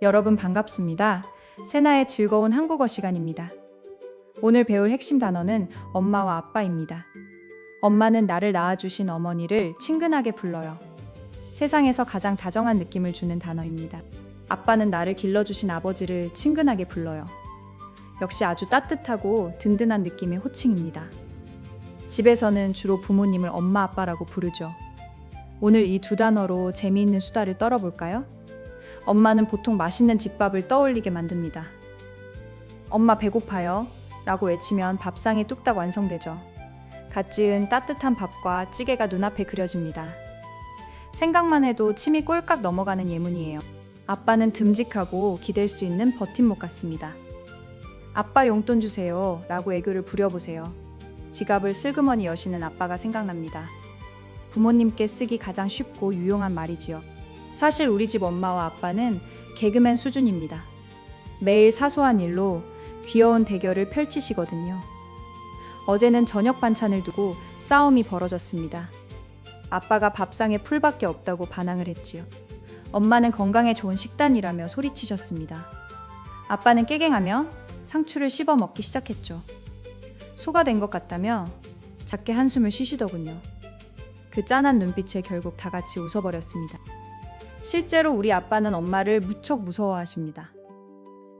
여러분 반갑습니다. 세나의 즐거운 한국어 시간입니다. 오늘 배울 핵심 단어는 엄마와 아빠입니다. 엄마는 나를 낳아주신 어머니를 친근하게 불러요. 세상에서 가장 다정한 느낌을 주는 단어입니다. 아빠는 나를 길러주신 아버지를 친근하게 불러요. 역시 아주 따뜻하고 든든한 느낌의 호칭입니다. 집에서는 주로 부모님을 엄마 아빠라고 부르죠. 오늘 이 두 단어로 재미있는 수다를 떨어볼까요? 엄마는 보통 맛있는 집밥을 떠올리게 만듭니다. 엄마 배고파요 라고 외치면 밥상이 뚝딱 완성되죠. 갓 지은 따뜻한 밥과 찌개가 눈앞에 그려집니다. 생각만 해도 침이 꼴깍 넘어가는 예문이에요. 아빠는 듬직하고 기댈 수 있는 버팀목 같습니다. 아빠 용돈 주세요 라고 애교를 부려보세요. 지갑을 슬그머니 여시는 아빠가 생각납니다. 부모님께 쓰기 가장 쉽고 유용한 말이지요. 사실 우리 집 엄마와 아빠는 개그맨 수준입니다. 매일 사소한 일로 귀여운 대결을 펼치시거든요. 어제는 저녁 반찬을 두고 싸움이 벌어졌습니다. 아빠가 밥상에 풀밖에 없다고 반항을 했지요. 엄마는 건강에 좋은 식단이라며 소리치셨습니다. 아빠는 깨갱하며 상추를 씹어 먹기 시작했죠. 소가 된 것 같다며 작게 한숨을 쉬시더군요. 그 짠한 눈빛에 결국 다 같이 웃어버렸습니다. 실제로 우리 아빠는 엄마를 무척 무서워하십니다.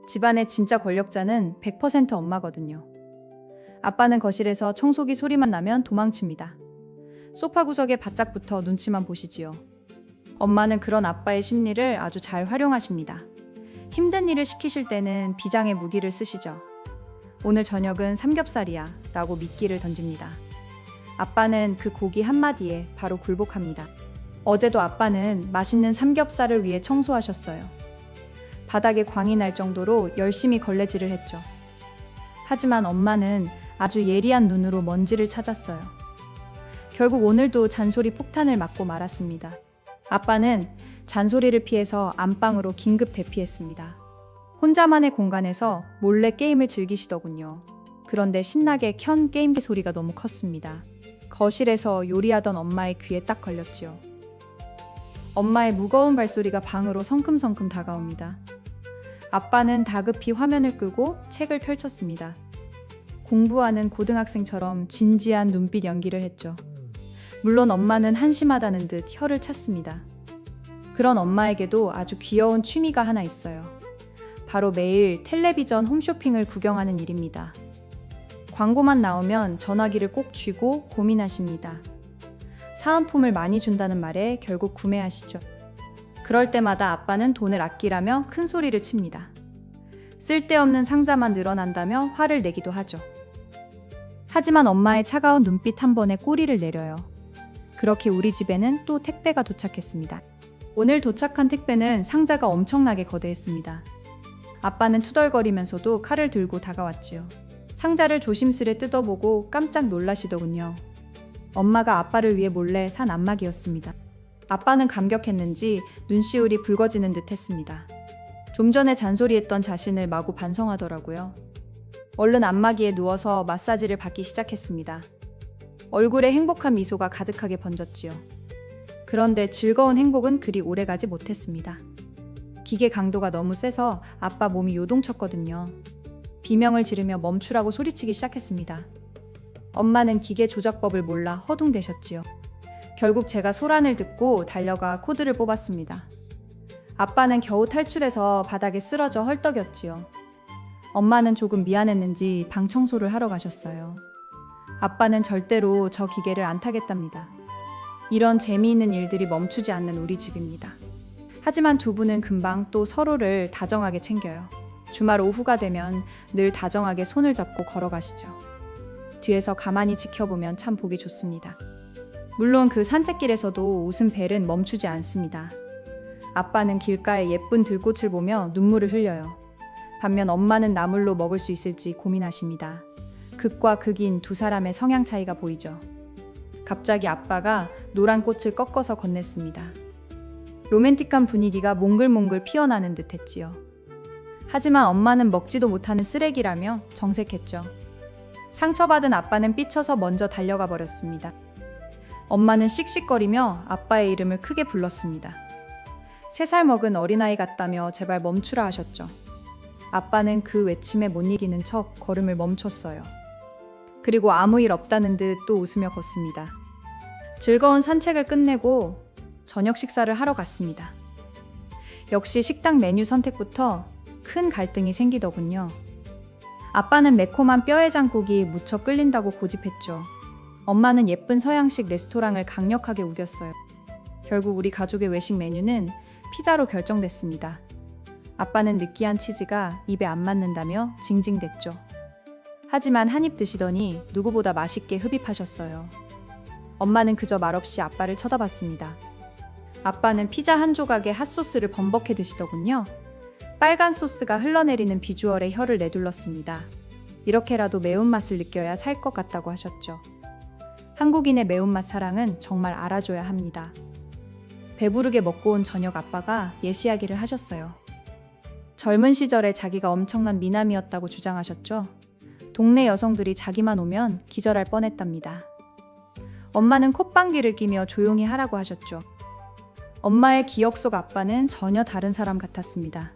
집안의 진짜 권력자는 100% 엄마거든요. 아빠는 거실에서 청소기 소리만 나면 도망칩니다. 소파 구석에 바짝 붙어 눈치만 보시지요. 엄마는 그런 아빠의 심리를 아주 잘 활용하십니다. 힘든 일을 시키실 때는 비장의 무기를 쓰시죠. 오늘 저녁은 삼겹살이야 라고 미끼를 던집니다. 아빠는 그 고기 한마디에 바로 굴복합니다. 어제도 아빠는 맛있는 삼겹살을 위해 청소하셨어요. 바닥에 광이 날 정도로 열심히 걸레질을 했죠. 하지만 엄마는 아주 예리한 눈으로 먼지를 찾았어요. 결국 오늘도 잔소리 폭탄을 맞고 말았습니다. 아빠는 잔소리를 피해서 안방으로 긴급 대피했습니다. 혼자만의 공간에서 몰래 게임을 즐기시더군요. 그런데 신나게 켠 게임기 소리가 너무 컸습니다. 거실에서 요리하던 엄마의 귀에 딱 걸렸지요. 엄마의 무거운 발소리가 방으로 성큼성큼 다가옵니다. 아빠는 다급히 화면을 끄고 책을 펼쳤습니다. 공부하는 고등학생처럼 진지한 눈빛 연기를 했죠. 물론 엄마는 한심하다는 듯 혀를 찼습니다. 그런 엄마에게도 아주 귀여운 취미가 하나 있어요. 바로 매일 텔레비전 홈쇼핑을 구경하는 일입니다. 광고만 나오면 전화기를 꼭 쥐고 고민하십니다. 사은품을 많이 준다는 말에 결국 구매하시죠. 그럴 때마다 아빠는 돈을 아끼라며 큰 소리를 칩니다. 쓸데없는 상자만 늘어난다며 화를 내기도 하죠. 하지만 엄마의 차가운 눈빛 한 번에 꼬리를 내려요. 그렇게 우리 집에는 또 택배가 도착했습니다. 오늘 도착한 택배는 상자가 엄청나게 거대했습니다. 아빠는 투덜거리면서도 칼을 들고 다가왔지요. 상자를 조심스레 뜯어보고 깜짝 놀라시더군요. 엄마가 아빠를 위해 몰래 산 안마기였습니다. 아빠는 감격했는지 눈시울이 붉어지는 듯 했습니다. 좀 전에 잔소리했던 자신을 마구 반성하더라고요. 얼른 안마기에 누워서 마사지를 받기 시작했습니다. 얼굴에 행복한 미소가 가득하게 번졌지요. 그런데 즐거운 행복은 그리 오래가지 못했습니다. 기계 강도가 너무 세서 아빠 몸이 요동쳤거든요. 비명을 지르며 멈추라고 소리치기 시작했습니다. 엄마는 기계 조작법을 몰라 허둥대셨지요. 결국 제가 소란을 듣고 달려가 코드를 뽑았습니다. 아빠는 겨우 탈출해서 바닥에 쓰러져 헐떡였지요. 엄마는 조금 미안했는지 방 청소를 하러 가셨어요. 아빠는 절대로 저 기계를 안 타겠답니다. 이런 재미있는 일들이 멈추지 않는 우리 집입니다. 하지만 두 분은 금방 또 서로를 다정하게 챙겨요. 주말 오후가 되면 늘 다정하게 손을 잡고 걸어가시죠. 뒤에서 가만히 지켜보면 참 보기 좋습니다. 물론 그 산책길에서도 웃음벨은 멈추지 않습니다. 아빠는 길가의 예쁜 들꽃을 보며 눈물을 흘려요. 반면 엄마는 나물로 먹을 수 있을지 고민하십니다. 극과 극인 두 사람의 성향 차이가 보이죠. 갑자기 아빠가 노란 꽃을 꺾어서 건넸습니다. 로맨틱한 분위기가 몽글몽글 피어나는 듯 했지요. 하지만 엄마는 먹지도 못하는 쓰레기라며 정색했죠. 상처받은 아빠는 삐쳐서 먼저 달려가 버렸습니다. 엄마는 씩씩거리며 아빠의 이름을 크게 불렀습니다. 3살 먹은 어린아이 같다며 제발 멈추라 하셨죠. 아빠는 그 외침에 못 이기는 척 걸음을 멈췄어요. 그리고 아무 일 없다는 듯 또 웃으며 걷습니다. 즐거운 산책을 끝내고 저녁 식사를 하러 갔습니다. 역시 식당 메뉴 선택부터 큰 갈등이 생기더군요. 아빠는 매콤한 뼈해장국이 무척 끌린다고 고집했죠. 엄마는 예쁜 서양식 레스토랑을 강력하게 우겼어요. 결국 우리 가족의 외식 메뉴는 피자로 결정됐습니다. 아빠는 느끼한 치즈가 입에 안 맞는다며 징징댔죠. 하지만 한 입 드시더니 누구보다 맛있게 흡입하셨어요. 엄마는 그저 말없이 아빠를 쳐다봤습니다. 아빠는 피자 한 조각에 핫소스를 범벅해 드시더군요. 빨간 소스가 흘러내리는 비주얼에 혀를 내둘렀습니다. 이렇게라도 매운맛을 느껴야 살 것 같다고 하셨죠. 한국인의 매운맛 사랑은 정말 알아줘야 합니다. 배부르게 먹고 온 저녁 아빠가 예시이야기를 하셨어요. 젊은 시절에 자기가 엄청난 미남이었다고 주장하셨죠. 동네 여성들이 자기만 오면 기절할 뻔했답니다. 엄마는 콧방귀를 끼며 조용히 하라고 하셨죠. 엄마의 기억 속 아빠는 전혀 다른 사람 같았습니다.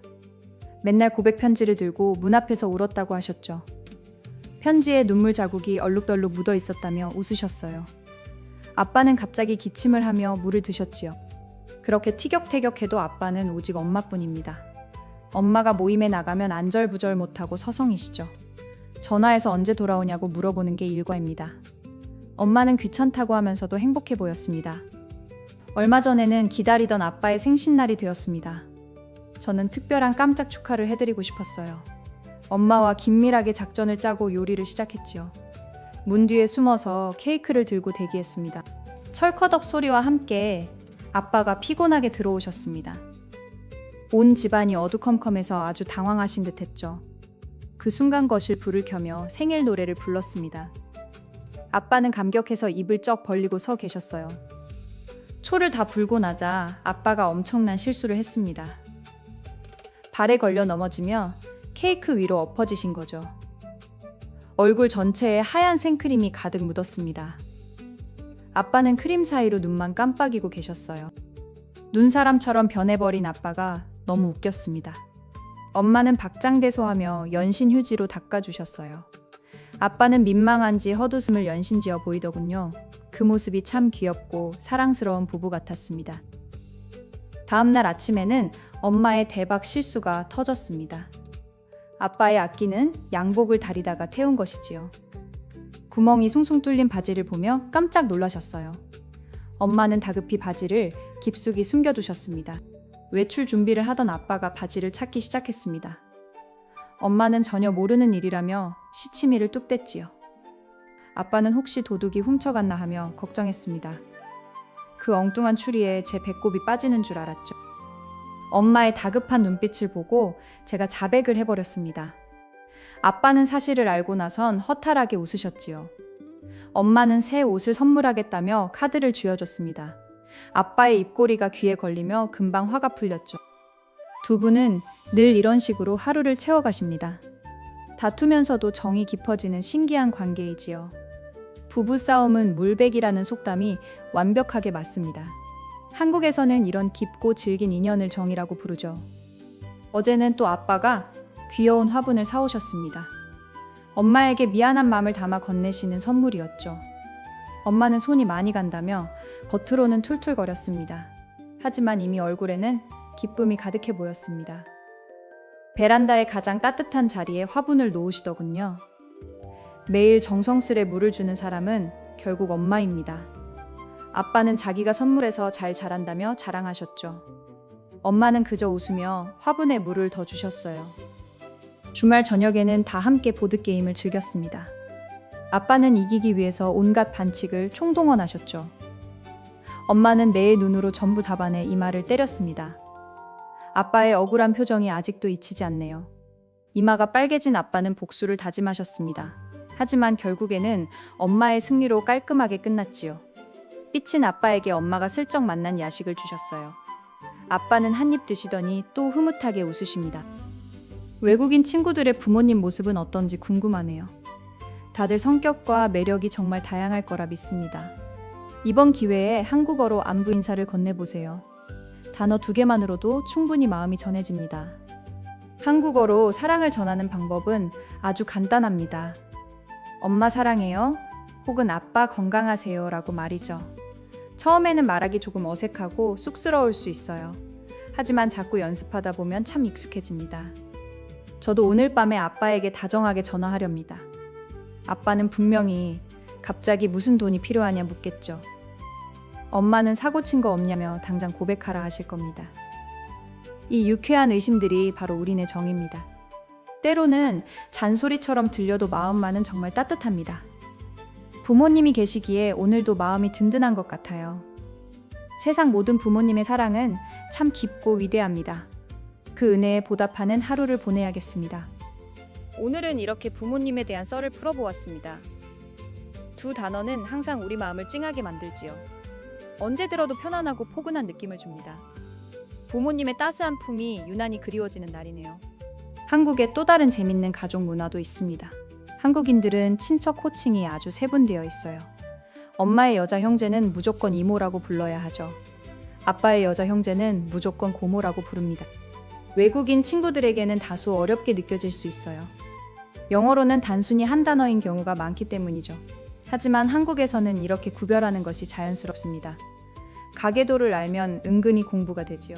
맨날 고백 편지를 들고 문 앞에서 울었다고 하셨죠. 편지에 눈물 자국이 얼룩덜룩 묻어 있었다며 웃으셨어요. 아빠는 갑자기 기침을 하며 물을 드셨지요. 그렇게 티격태격해도 아빠는 오직 엄마뿐입니다. 엄마가 모임에 나가면 안절부절 못하고 서성이시죠. 전화해서 언제 돌아오냐고 물어보는 게 일과입니다. 엄마는 귀찮다고 하면서도 행복해 보였습니다. 얼마 전에는 기다리던 아빠의 생신날이 되었습니다. 저는 특별한 깜짝 축하를 해드리고 싶었어요. 엄마와 긴밀하게 작전을 짜고 요리를 시작했지요. 문 뒤에 숨어서 케이크를 들고 대기했습니다. 철커덕 소리와 함께 아빠가 피곤하게 들어오셨습니다. 온 집안이 어두컴컴해서 아주 당황하신 듯했죠. 그 순간 거실 불을 켜며 생일 노래를 불렀습니다. 아빠는 감격해서 입을 쩍 벌리고 서 계셨어요. 초를 다 불고 나자 아빠가 엄청난 실수를 했습니다. 발에 걸려 넘어지며 케이크 위로 엎어지신 거죠. 얼굴 전체에 하얀 생크림이 가득 묻었습니다. 아빠는 크림 사이로 눈만 깜빡이고 계셨어요. 눈사람처럼 변해버린 아빠가 너무 웃겼습니다. 엄마는 박장대소하며 연신 휴지로 닦아주셨어요. 아빠는 민망한지 헛웃음을 연신지어 보이더군요. 그 모습이 참 귀엽고 사랑스러운 부부 같았습니다. 다음날 아침에는 엄마의 대박 실수가 터졌습니다. 아빠의 악기는 양복을 다리다가 태운 것이지요. 구멍이 숭숭 뚫린 바지를 보며 깜짝 놀라셨어요. 엄마는 다급히 바지를 깊숙이 숨겨두셨습니다. 외출 준비를 하던 아빠가 바지를 찾기 시작했습니다. 엄마는 전혀 모르는 일이라며 시치미를 뚝 뗐지요. 아빠는 혹시 도둑이 훔쳐갔나 하며 걱정했습니다. 그 엉뚱한 추리에 제 배꼽이 빠지는 줄 알았죠. 엄마의 다급한 눈빛을 보고 제가 자백을 해버렸습니다. 아빠는 사실을 알고 나선 허탈하게 웃으셨지요. 엄마는 새 옷을 선물하겠다며 카드를 쥐어줬습니다. 아빠의 입꼬리가 귀에 걸리며 금방 화가 풀렸죠. 두 분은 늘 이런 식으로 하루를 채워가십니다. 다투면서도 정이 깊어지는 신기한 관계이지요. 부부싸움은 물백이라는 속담이 완벽하게 맞습니다. 한국에서는 이런 깊고 질긴 인연을 정이라고 부르죠. 어제는 또 아빠가 귀여운 화분을 사오셨습니다. 엄마에게 미안한 마음을 담아 건네시는 선물이었죠. 엄마는 손이 많이 간다며 겉으로는 툴툴거렸습니다. 하지만 이미 얼굴에는 기쁨이 가득해 보였습니다. 베란다의 가장 따뜻한 자리에 화분을 놓으시더군요. 매일 정성스레 물을 주는 사람은 결국 엄마입니다. 아빠는 자기가 선물해서 잘 자란다며 자랑하셨죠. 엄마는 그저 웃으며 화분에 물을 더 주셨어요. 주말 저녁에는 다 함께 보드게임을 즐겼습니다. 아빠는 이기기 위해서 온갖 반칙을 총동원하셨죠. 엄마는 매의 눈으로 전부 잡아내 이마를 때렸습니다. 아빠의 억울한 표정이 아직도 잊히지 않네요. 이마가 빨개진 아빠는 복수를 다짐하셨습니다. 하지만 결국에는 엄마의 승리로 깔끔하게 끝났지요. 삐친 아빠에게 엄마가 슬쩍 만난 야식을 주셨어요. 아빠는 한 입 드시더니 또 흐뭇하게 웃으십니다. 외국인 친구들의 부모님 모습은 어떤지 궁금하네요. 다들 성격과 매력이 정말 다양할 거라 믿습니다. 이번 기회에 한국어로 안부 인사를 건네보세요. 단어 2개만으로도 충분히 마음이 전해집니다. 한국어로 사랑을 전하는 방법은 아주 간단합니다. 엄마 사랑해요. 혹은 아빠 건강하세요 라고 말이죠. 처음에는 말하기 조금 어색하고 쑥스러울 수 있어요. 하지만 자꾸 연습하다 보면 참 익숙해집니다. 저도 오늘 밤에 아빠에게 다정하게 전화하렵니다. 아빠는 분명히 갑자기 무슨 돈이 필요하냐 묻겠죠. 엄마는 사고 친 거 없냐며 당장 고백하라 하실 겁니다. 이 유쾌한 의심들이 바로 우리네 정입니다. 때로는 잔소리처럼 들려도 마음만은 정말 따뜻합니다. 부모님이 계시기에 오늘도 마음이 든든한 것 같아요. 세상 모든 부모님의 사랑은 참 깊고 위대합니다. 그 은혜에 보답하는 하루를 보내야겠습니다. 오늘은 이렇게 부모님에 대한 썰을 풀어보았습니다. 두 단어는 항상 우리 마음을 찡하게 만들지요. 언제 들어도 편안하고 포근한 느낌을 줍니다. 부모님의 따스한 품이 유난히 그리워지는 날이네요. 한국에 또 다른 재밌는 가족 문화도 있습니다. 한국인들은 친척 호칭이 아주 세분되어 있어요. 엄마의 여자 형제는 무조건 이모라고 불러야 하죠. 아빠의 여자 형제는 무조건 고모라고 부릅니다. 외국인 친구들에게는 다소 어렵게 느껴질 수 있어요. 영어로는 단순히 한 단어인 경우가 많기 때문이죠. 하지만 한국에서는 이렇게 구별하는 것이 자연스럽습니다. 가계도를 알면 은근히 공부가 되지요.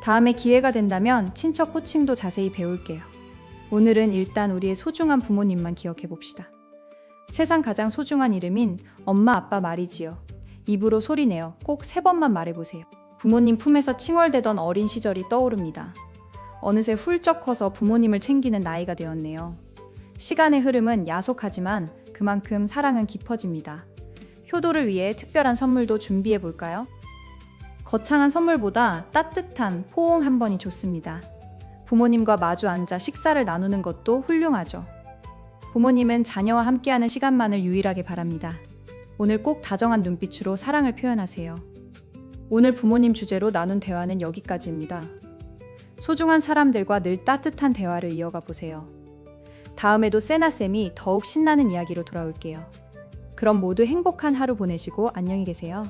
다음에 기회가 된다면 친척 호칭도 자세히 배울게요. 오늘은 일단 우리의 소중한 부모님만 기억해 봅시다. 세상 가장 소중한 이름인 엄마 아빠 말이지요. 입으로 소리내어 꼭 3번만 말해보세요. 부모님 품에서 칭얼대던 어린 시절이 떠오릅니다. 어느새 훌쩍 커서 부모님을 챙기는 나이가 되었네요. 시간의 흐름은 야속하지만 그만큼 사랑은 깊어집니다. 효도를 위해 특별한 선물도 준비해 볼까요? 거창한 선물보다 따뜻한 포옹 한 번이 좋습니다. 부모님과 마주 앉아 식사를 나누는 것도 훌륭하죠. 부모님은 자녀와 함께하는 시간만을 유일하게 바랍니다. 오늘 꼭 다정한 눈빛으로 사랑을 표현하세요. 오늘 부모님 주제로 나눈 대화는 여기까지입니다. 소중한 사람들과 늘 따뜻한 대화를 이어가 보세요. 다음에도 세나쌤이 더욱 신나는 이야기로 돌아올게요. 그럼 모두 행복한 하루 보내시고 안녕히 계세요.